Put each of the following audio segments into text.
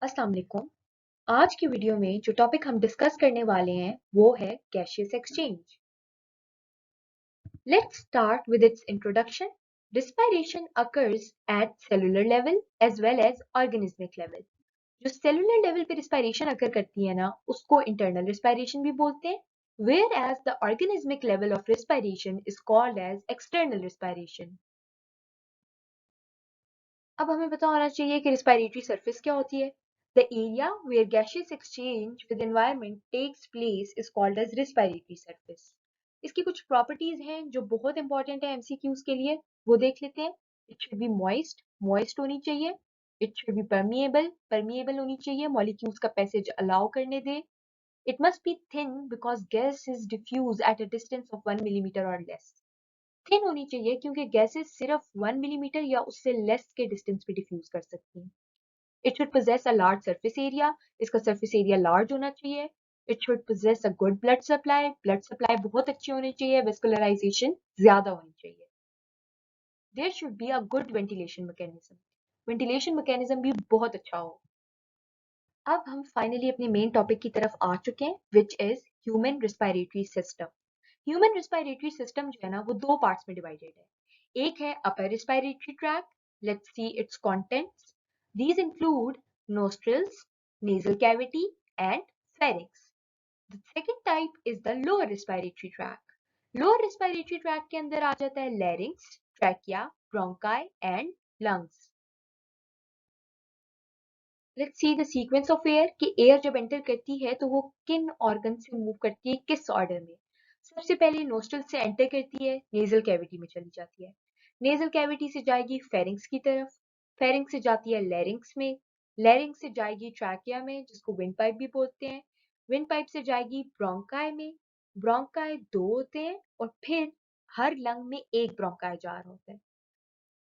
अस्सलाम वालेकुम। आज की वीडियो में जो टॉपिक हम डिस्कस करने वाले हैं वो है gaseous exchange. Let's start with its introduction. Respiration occurs at cellular level as well as organismic level. जो सेलुलर लेवल पे रिस्पायरेशन अकर करती है ना उसको इंटरनल रिस्पायरेशन भी बोलते हैं, where as the organismic level of respiration is called as external respiration. अब हमें पता होना चाहिए कि रिस्पायरेटरी सरफेस क्या होती है। The area where gaseous exchange with environment takes place is called as respiratory surface. इसकी कुछ प्रॉपर्टीज हैं जो बहुत इंपॉर्टेंट है एमसीक्यूज के लिए, वो देख लेते हैं। It should be moist, moist होनी चाहिए। It should be permeable, permeable होनी चाहिए, मॉलिक्यूल्स का पैसेज अलाउ करने दे। It must be thin because gas is diffuse at a distance of 1 millimetre और लेस। थिन होनी चाहिए क्योंकि गैसेस सिर्फ 1 मिलीमीटर या उससे लेस के डिस्टेंस पे डिफ्यूज कर सकती हैं। It should possess a large surface area, इसका सरफेस एरिया लार्ज होना चाहिए। It should possess a good blood supply बहुत अच्छी होनी चाहिए, वेस्कुलराइजेशन ज्यादा होनी चाहिए। There should be a good ventilation mechanism भी बहुत अच्छा हो। अब हम फाइनली अपने मेन टॉपिक की तरफ आ चुके हैं, which is human respiratory system. Human respiratory system जो है ना वो दो पार्ट्स में डिवाइडेड है। एक है upper respiratory tract, let's see its contents. These include nostrils, nasal cavity and pharynx. The second type is the lower respiratory tract. Lower respiratory tract के अंदर आ जाता है larynx, trachea, bronchi and lungs. Let's see the sequence of air कि air जब enter करती है तो वो किन ऑर्गन से मूव करती है, किस ऑर्डर में। सबसे पहले नोस्ट्रल से एंटर करती है, नेजल कैविटी में चली जाती है। नेजल कैविटी से जाएगी फेरिंक्स की तरफ, फेरिंक्स से जाती है लैरिंक्स में, लैरिंक्स से जाएगी ट्रैकिया में जिसको विंड पाइप भी बोलते हैं, विंड पाइप से जाएगी ब्रोंकाई में। ब्रोंकाई दो होते हैं और फिर हर लंग में एक ब्रोंकाई जार होता है।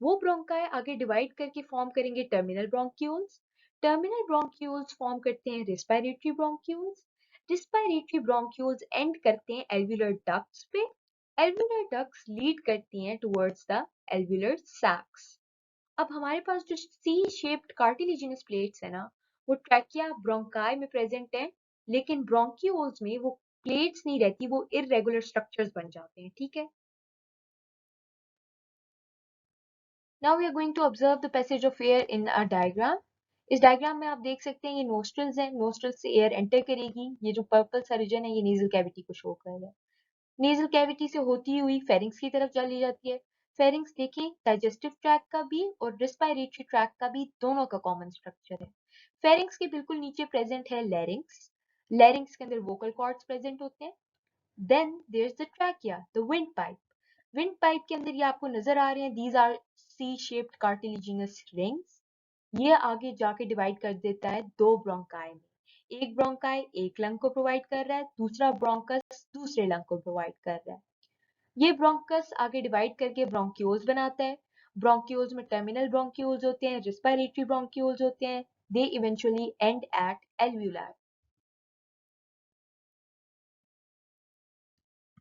वो ब्रोंकाई आगे डिवाइड करके फॉर्म करेंगे terminal bronchioles. Terminal bronchioles form करते हैं respiratory bronchioles. Respiratory bronchioles and करते हैं एल्वुलर डक्ट्स पे। एल्वुलर डक्ट्स लीड करती हैं टुवर्ड्स द एल्वुलर सैक्स। अब हमारे पास जो सी शेप्ड कार्टिलेजिनस प्लेट्स है ना वो ट्रैकिया ब्रोंकाई में प्रेजेंट है, लेकिन ब्रोंक्यूल्स में वो प्लेट्स नहीं रहती, वो इररेगुलर स्ट्रक्चर्स बन जाते हैं। ठीक है, Now we are going to observe the passage of air in a diagram. इस डायग्राम में आप देख सकते हैं ये नोस्ट्रल्स हैं, नोस्ट्रल्स से एयर एंटर करेगी। ये जो पर्पल सा रीजन है ये नेजल कैविटी को शो कर रहा है। नेजल कैविटी से होती हुई फेरिंक्स की तरफ चली जाती है। फेरिंक्स देखें डाइजेस्टिव ट्रैक का भी और रिस्पायरेटरी ट्रैक का भी दोनों का कॉमन स्ट्रक्चर है। फेरिंक्स के बिल्कुल नीचे प्रेजेंट है लैरिंक्स। लैरिंक्स के अंदर वोकल कॉर्ड्स प्रेजेंट होते हैं। Then there is the trachea, the wind pipe. Wind pipe के अंदर ये आपको नजर आ रहे हैं, these are C shaped cartilaginous rings. ये आगे जाके डिवाइड कर देता है दो ब्रोंकाई में। एक ब्रोंकाई एक लंग को प्रोवाइड कर रहा है, दूसरा ब्रोंकस दूसरे लंग को प्रोवाइड कर रहा है। ये ब्रोंकस आगे डिवाइड करके ब्रोंक्यूल्स बनाता है। ब्रोंक्यूल्स में टर्मिनल ब्रोंक्यूल्स होते हैं, रिस्पायरेटरी ब्रोंक्यूल्स होते हैं। They eventually end at alveoli.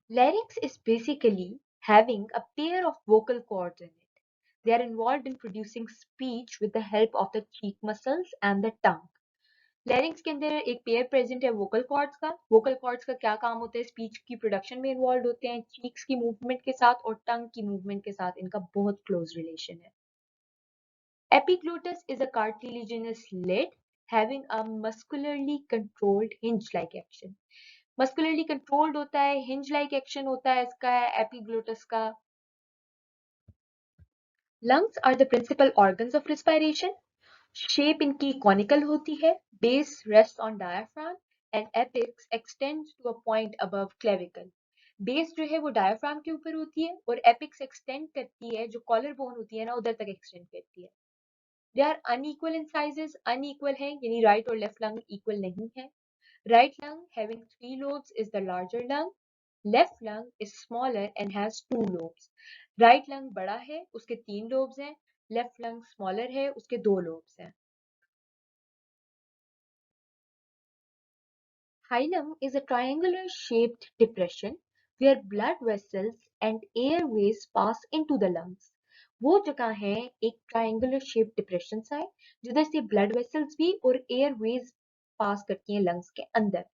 Larynx is basically having a pair of vocal cords in it. They are involved in producing speech with the help of the cheek muscles and the tongue. Larynx के अंदर एक pair present है vocal cords का। Vocal cords का क्या काम होता है, स्पीच की प्रोडक्शन में इन्वॉल्व होते हैं, चीक्स की मूवमेंट के साथ और टंग की मूवमेंट के साथ इनका बहुत क्लोज रिलेशन है। Epiglottis is a cartilaginous lid having a muscularly controlled hinge-like action. Muscularly controlled होता है, hinge-like action होता है इसका epiglottis का। Lungs are the principal organs of respiration. Shape इनकी conical होती है, base rests on diaphragm and apex extends to a point above clavicle. Base जो है वो diaphragm के ऊपर होती है और apex extend करती है, जो collar bone होती है ना उधर तक extend करती है। They are unequal in sizes, unequal है यानी right और left lung equal नहीं है। Right lung having 3 lobes is the larger lung. Left lung is smaller and has 2 lobes. Right lung बड़ा है, उसके 3 lobes हैं। Left lung smaller है, उसके 2 lobes हैं। Hilum is a triangular shaped depression where blood vessels and airways pass into the lungs. वो जगह है एक ट्रायंगुलर शेप डिप्रेशन सा है जिधर से ब्लड वेसल्स भी और एयर वेज पास करती हैं लंग्स के अंदर.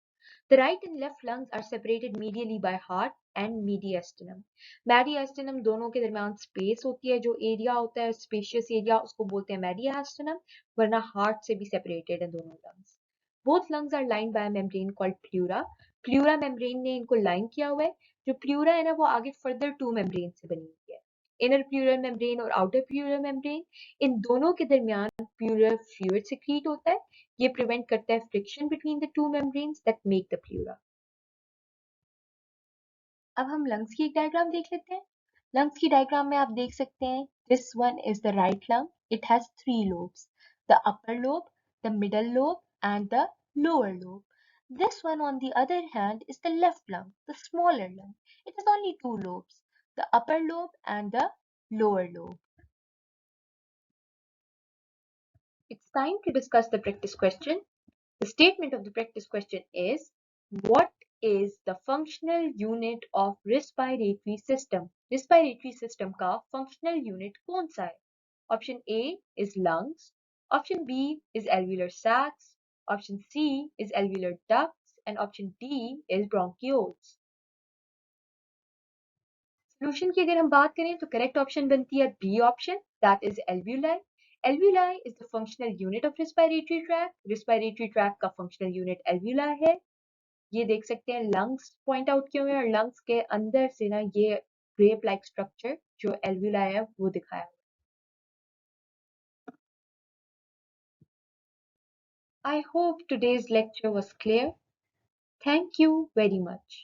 The right and left lungs are separated medially by heart and mediastinum. Mediastinum दोनों के दरमियान स्पेस होती है, जो एरिया होता है स्पेशियस एरिया उसको बोलते हैं mediastinum, वरना हार्ट से भी सेपरेटेड है दोनों lungs. Both lungs are lined by a membrane called pleura. Pleura membrane ने इनको लाइन किया हुआ है. जो pleura है ना वो आगे further two membrane से बनी हुई है. Inner pleural membrane और outer pleural membrane इन दोनों के दरमियान pleural fluid secrete होता है. ये प्रिवेंट करता है friction between the two membranes that make the pleura. अब हम लंग्स की एक डायग्राम देख लेते हैं. लंग्स की डायग्राम में आप देख सकते हैं this one is the right lung. It has three lobes, the upper lobe, the middle lobe and the lower lobe. This one on the other hand is the left lung, the smaller lung. It has only two lobes, the upper lobe and the lower lobe. It's time to discuss the practice question. The statement of the practice question is, what is the functional unit of respiratory system? Respiratory system का functional unit कौन सा है? Option A is lungs, option B is alveolar sacs, option C is alveolar ducts, and option D is bronchioles. Solution की अगर हम बात करें तो करेक्ट ऑप्शन बनती है B option, that is alveoli. Alveoli is the functional unit of respiratory tract. Respiratory tract का functional unit alveoli है. ये देख सकते हैं लंग्स पॉइंट आउट किए हुए हैं और लंग्स के अंदर से ना ये ग्रेप लाइक स्ट्रक्चर जो एल्व्यूलाई है वो दिखाया. I hope today's lecture was clear. Thank you very much.